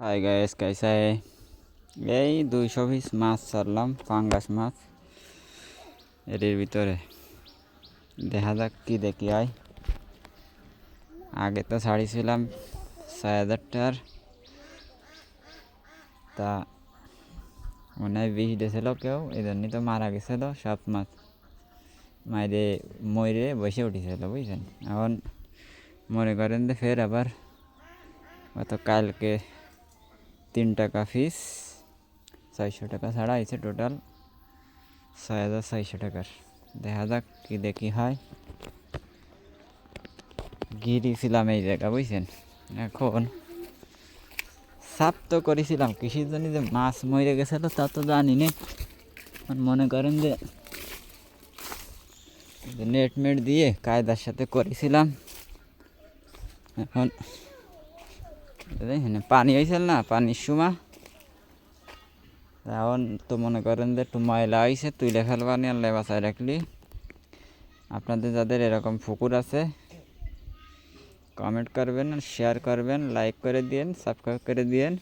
hi guys कैसा है এই 220 মাছ ছাড়লাম ফাঙ্গাস মাছ এর ভিতরে দেখা যাক কি দেখি আয় আগে তো ছাড়িয়েছিলাম 6000 টাকার তা মনে হয় 20 দিয়েছিল কেউ এই জন্যই তো মারা গেছিল সব মাছ মাইরে মরে বসে উঠেছিল বুঝছেন এখন মনে করেন যে ফের আবার গত কালকে 3 টাকা পিস 600 টাকা ছাড়া হয়েছে টোটাল 6600 টাকার দেখা যাক কি দেখি হয় গিয়েছিলাম এই জায়গা বুঝছেন এখন সাপ তো করেছিলাম কৃষির জন্য যে মাছ মরে গেছিলো তা তো জানি না মনে করেন যে নেট মেট দিয়ে কায়দার সাথে করেছিলাম এখন পানি হয়েছিল না পানির সময় এখন তো মনে করেন যে একটু ময়লা হয়েছে তুলে ফেলবা নিয়ে আল্লাহ বাসায় রাখলি আপনাদের যাদের এরকম পুকুর আছে কমেন্ট করবেন শেয়ার করবেন লাইক করে দিন সাবস্ক্রাইব করে দিন